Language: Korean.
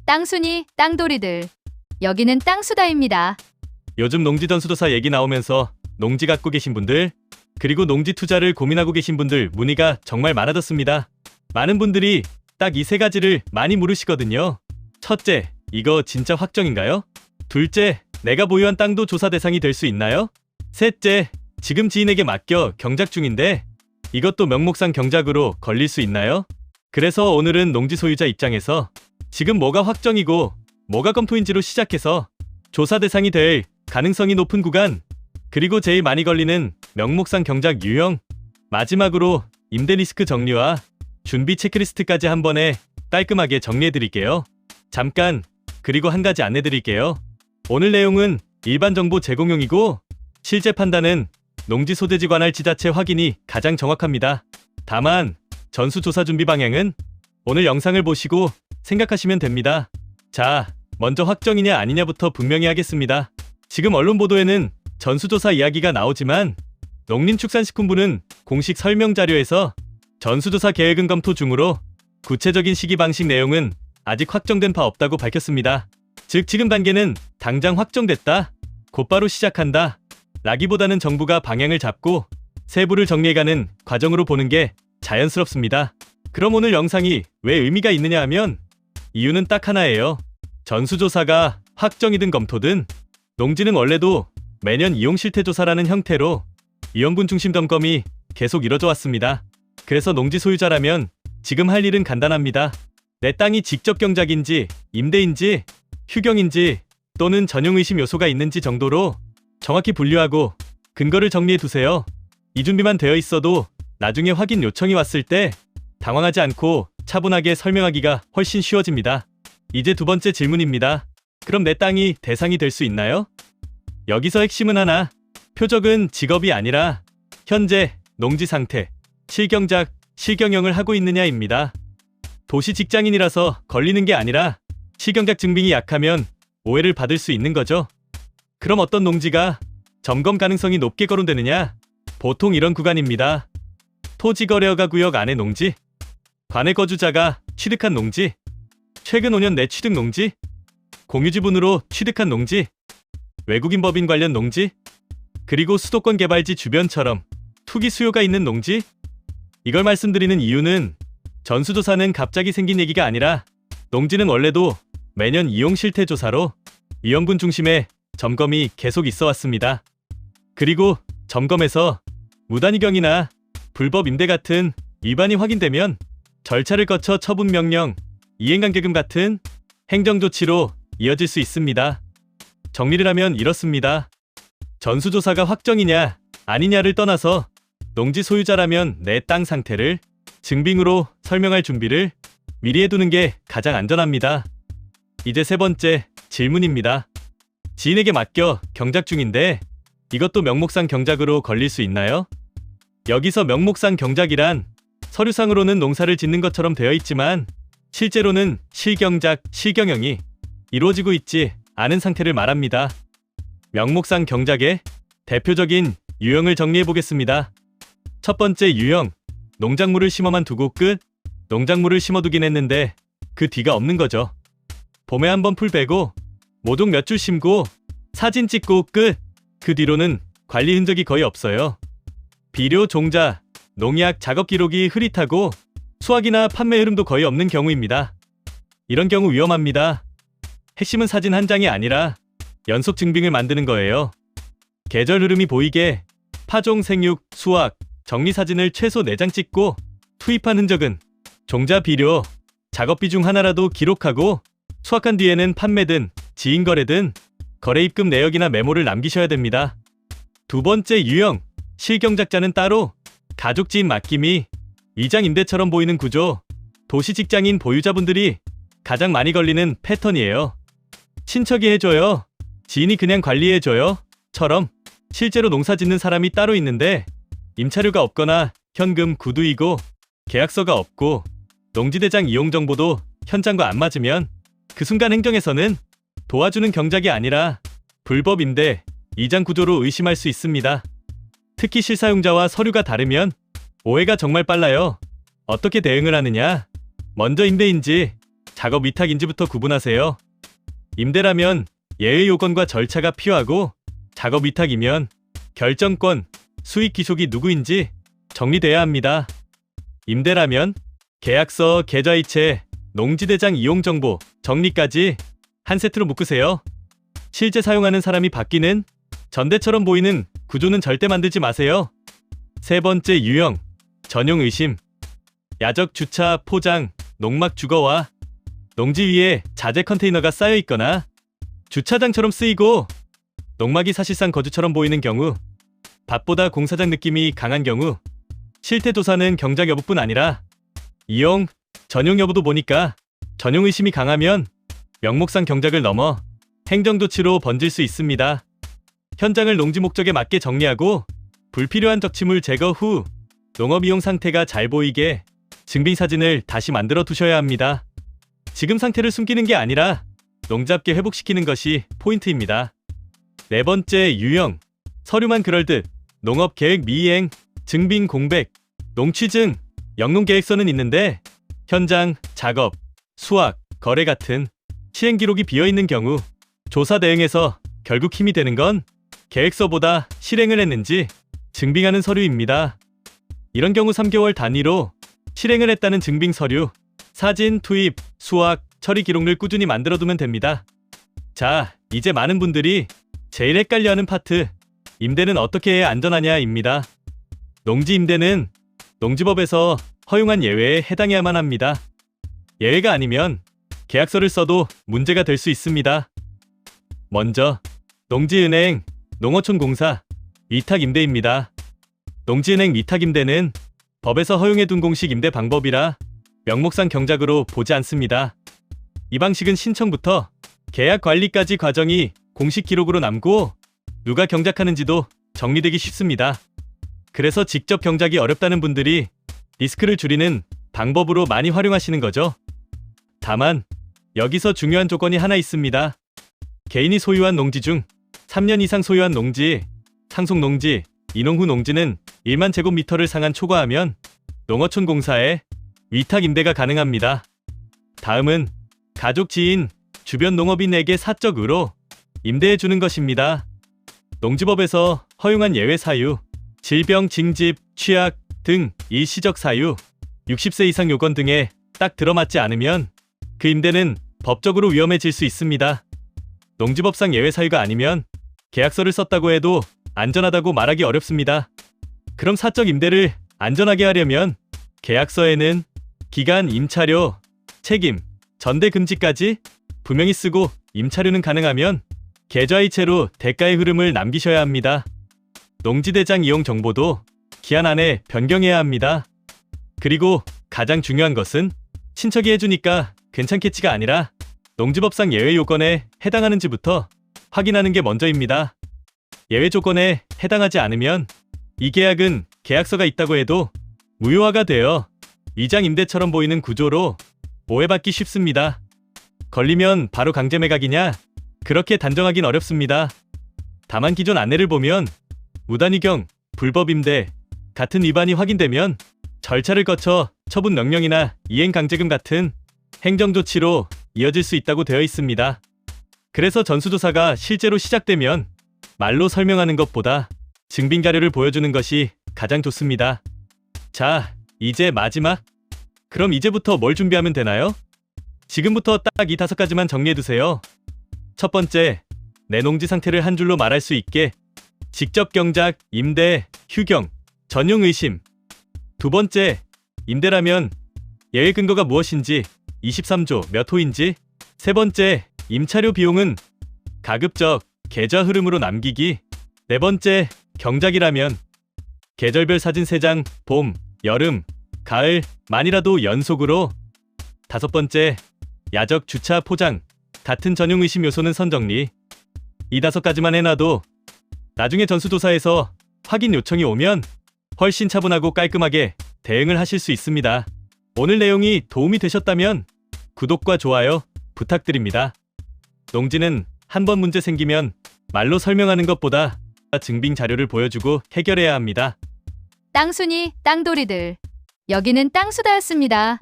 땅순이, 땅돌이들. 여기는 땅수다입니다. 요즘 농지 전수조사 얘기 나오면서 농지 갖고 계신 분들, 그리고 농지 투자를 고민하고 계신 분들 문의가 정말 많아졌습니다. 많은 분들이 딱 이 세 가지를 많이 물으시거든요. 첫째, 이거 진짜 확정인가요? 둘째, 내가 보유한 땅도 조사 대상이 될 수 있나요? 셋째, 지금 지인에게 맡겨 경작 중인데 이것도 명목상 경작으로 걸릴 수 있나요? 그래서 오늘은 농지 소유자 입장에서 지금 뭐가 확정이고 뭐가 검토인지로 시작해서 조사 대상이 될 가능성이 높은 구간, 그리고 제일 많이 걸리는 명목상 경작 유형, 마지막으로 임대 리스크 정리와 준비 체크리스트까지 한 번에 깔끔하게 정리해드릴게요. 잠깐, 그리고 한 가지 안내드릴게요. 오늘 내용은 일반 정보 제공용이고 실제 판단은 농지 소재지 관할 지자체 확인이 가장 정확합니다. 다만 전수조사 준비 방향은 오늘 영상을 보시고 생각하시면 됩니다. 자, 먼저 확정이냐 아니냐부터 분명히 하겠습니다. 지금 언론 보도에는 전수조사 이야기가 나오지만 농림축산식품부는 공식 설명 자료에서 전수조사 계획은 검토 중으로 구체적인 시기 방식 내용은 아직 확정된 바 없다고 밝혔습니다. 즉 지금 단계는 당장 확정됐다, 곧바로 시작한다 라기보다는 정부가 방향을 잡고 세부를 정리해가는 과정으로 보는 게 자연스럽습니다. 그럼 오늘 영상이 왜 의미가 있느냐 하면 이유는 딱 하나예요. 전수조사가 확정이든 검토든 농지는 원래도 매년 이용실태조사라는 형태로 이용분 중심 점검이 계속 이뤄져 왔습니다. 그래서 농지 소유자라면 지금 할 일은 간단합니다. 내 땅이 직접 경작인지 임대인지 휴경인지 또는 전용의심 요소가 있는지 정도로 정확히 분류하고 근거를 정리해 두세요. 이 준비만 되어 있어도 나중에 확인 요청이 왔을 때 당황하지 않고 차분하게 설명하기가 훨씬 쉬워집니다. 이제 두 번째 질문입니다. 그럼 내 땅이 대상이 될 수 있나요? 여기서 핵심은 하나, 표적은 직업이 아니라 현재 농지 상태, 실경작, 실경영을 하고 있느냐입니다. 도시 직장인이라서 걸리는 게 아니라 실경작 증빙이 약하면 오해를 받을 수 있는 거죠. 그럼 어떤 농지가 점검 가능성이 높게 거론되느냐? 보통 이런 구간입니다. 토지거래허가 구역 안의 농지, 관내 거주자가 취득한 농지, 최근 5년 내 취득 농지, 공유지분으로 취득한 농지, 외국인 법인 관련 농지, 그리고 수도권 개발지 주변처럼 투기 수요가 있는 농지. 이걸 말씀드리는 이유는 전수조사는 갑자기 생긴 얘기가 아니라 농지는 원래도 매년 이용실태조사로 이용분 중심의 점검이 계속 있어 왔습니다. 그리고 점검에서 무단이경이나 불법 임대 같은 위반이 확인되면 절차를 거쳐 처분명령, 이행관계금 같은 행정조치로 이어질 수 있습니다. 정리를 하면 이렇습니다. 전수조사가 확정이냐 아니냐를 떠나서 농지 소유자라면 내 땅 상태를 증빙으로 설명할 준비를 미리 해두는 게 가장 안전합니다. 이제 세 번째 질문입니다. 지인에게 맡겨 경작 중인데 이것도 명목상 경작으로 걸릴 수 있나요? 여기서 명목상 경작이란 서류상으로는 농사를 짓는 것처럼 되어 있지만 실제로는 실경작, 실경영이 이루어지고 있지 않은 상태를 말합니다. 명목상 경작의 대표적인 유형을 정리해 보겠습니다. 첫 번째 유형, 농작물을 심어만 두고 끝. 농작물을 심어두긴 했는데 그 뒤가 없는 거죠. 봄에 한번 풀 베고 모종 몇 줄 심고 사진 찍고 끝. 그 뒤로는 관리 흔적이 거의 없어요. 비료, 종자, 농약, 작업 기록이 흐릿하고 수확이나 판매 흐름도 거의 없는 경우입니다. 이런 경우 위험합니다. 핵심은 사진 한 장이 아니라 연속 증빙을 만드는 거예요. 계절 흐름이 보이게 파종, 생육, 수확, 정리 사진을 최소 4장 찍고 투입한 흔적은 종자, 비료, 작업비 중 하나라도 기록하고 수확한 뒤에는 판매든 지인거래든 거래 입금 내역이나 메모를 남기셔야 됩니다. 두 번째 유형, 실경작자는 따로 가족 지인 맡김이 이장 임대처럼 보이는 구조, 도시 직장인 보유자분들이 가장 많이 걸리는 패턴이에요. 친척이 해줘요, 지인이 그냥 관리해줘요 처럼 실제로 농사 짓는 사람이 따로 있는데 임차료가 없거나 현금 구두이고 계약서가 없고 농지대장 이용 정보도 현장과 안 맞으면 그 순간 행정에서는 도와주는 경작이 아니라 불법 임대, 이장 구조로 의심할 수 있습니다. 특히 실사용자와 서류가 다르면 오해가 정말 빨라요. 어떻게 대응을 하느냐? 먼저 임대인지 작업 위탁인지부터 구분하세요. 임대라면 예외 요건과 절차가 필요하고 작업 위탁이면 결정권, 수익 기속이 누구인지 정리돼야 합니다. 임대라면 계약서, 계좌이체, 농지대장 이용 정보, 정리까지 한 세트로 묶으세요. 실제 사용하는 사람이 바뀌는 전대처럼 보이는 구조는 절대 만들지 마세요. 세 번째 유형, 전용 의심. 야적 주차, 포장, 농막 주거와 농지 위에 자재 컨테이너가 쌓여 있거나 주차장처럼 쓰이고 농막이 사실상 거주처럼 보이는 경우, 밭보다 공사장 느낌이 강한 경우, 실태 조사는 경작 여부뿐 아니라 이용, 전용 여부도 보니까 전용 의심이 강하면 명목상 경작을 넘어 행정조치로 번질 수 있습니다. 현장을 농지 목적에 맞게 정리하고 불필요한 적치물 제거 후 농업이용 상태가 잘 보이게 증빙 사진을 다시 만들어 두셔야 합니다. 지금 상태를 숨기는 게 아니라 농잡게 회복시키는 것이 포인트입니다. 네 번째 유형, 서류만 그럴듯 농업계획 미이행, 증빙 공백, 농취증, 영농계획서는 있는데 현장, 작업, 수확, 거래 같은 시행기록이 비어있는 경우 조사 대응에서 결국 힘이 되는 건 계획서보다 실행을 했는지 증빙하는 서류입니다. 이런 경우 3개월 단위로 실행을 했다는 증빙 서류, 사진, 투입, 수확, 처리 기록을 꾸준히 만들어두면 됩니다. 자, 이제 많은 분들이 제일 헷갈려하는 파트, 임대는 어떻게 해야 안전하냐입니다. 농지 임대는 농지법에서 허용한 예외에 해당해야만 합니다. 예외가 아니면 계약서를 써도 문제가 될 수 있습니다. 먼저 농지은행, 농어촌공사, 위탁임대입니다. 농지은행 위탁임대는 법에서 허용해둔 공식 임대 방법이라 명목상 경작으로 보지 않습니다. 이 방식은 신청부터 계약 관리까지 과정이 공식 기록으로 남고 누가 경작하는지도 정리되기 쉽습니다. 그래서 직접 경작이 어렵다는 분들이 리스크를 줄이는 방법으로 많이 활용하시는 거죠. 다만 여기서 중요한 조건이 하나 있습니다. 개인이 소유한 농지 중 3년 이상 소유한 농지, 상속농지, 이농 후 농지는 1만 제곱미터를 상한 초과하면 농어촌공사에 위탁임대가 가능합니다. 다음은 가족, 지인, 주변 농업인에게 사적으로 임대해주는 것입니다. 농지법에서 허용한 예외 사유, 질병, 징집, 취약 등 일시적 사유, 60세 이상 요건 등에 딱 들어맞지 않으면 그 임대는 법적으로 위험해질 수 있습니다. 농지법상 예외 사유가 아니면 계약서를 썼다고 해도 안전하다고 말하기 어렵습니다. 그럼 사적 임대를 안전하게 하려면 계약서에는 기간, 임차료, 책임, 전대 금지까지 분명히 쓰고 임차료는 가능하면 계좌이체로 대가의 흐름을 남기셔야 합니다. 농지대장 이용 정보도 기한 안에 변경해야 합니다. 그리고 가장 중요한 것은 친척이 해주니까 괜찮겠지가 아니라 농지법상 예외 요건에 해당하는지부터 확인하는 게 먼저입니다. 예외 조건에 해당하지 않으면 이 계약은 계약서가 있다고 해도 무효화가 되어 위장 임대처럼 보이는 구조로 오해받기 쉽습니다. 걸리면 바로 강제 매각이냐? 그렇게 단정하긴 어렵습니다. 다만 기존 안내를 보면 무단위경, 불법 임대 같은 위반이 확인되면 절차를 거쳐 처분 명령이나 이행 강제금 같은 행정조치로 이어질 수 있다고 되어 있습니다. 그래서 전수조사가 실제로 시작되면 말로 설명하는 것보다 증빙 자료를 보여주는 것이 가장 좋습니다. 자, 이제 마지막. 그럼 이제부터 뭘 준비하면 되나요? 지금부터 딱 이 5가지만 정리해두세요. 첫 번째, 내 농지 상태를 한 줄로 말할 수 있게 직접 경작, 임대, 휴경, 전용 의심. 두 번째, 임대라면 예외 근거가 무엇인지, 23조 몇 호인지. 세 번째, 임차료 비용은 가급적 계좌 흐름으로 남기기. 네 번째, 경작이라면 계절별 사진 3장, 봄, 여름, 가을, 만이라도 연속으로. 다섯 번째, 야적, 주차, 포장 같은 전용 의심 요소는 선정리. 이 5가지만 해놔도 나중에 전수조사에서 확인 요청이 오면 훨씬 차분하고 깔끔하게 대응을 하실 수 있습니다. 오늘 내용이 도움이 되셨다면 구독과 좋아요 부탁드립니다. 농지는 한 번 문제 생기면 말로 설명하는 것보다 증빙 자료를 보여주고 해결해야 합니다. 땅순이, 땅돌이들. 여기는 땅수다였습니다.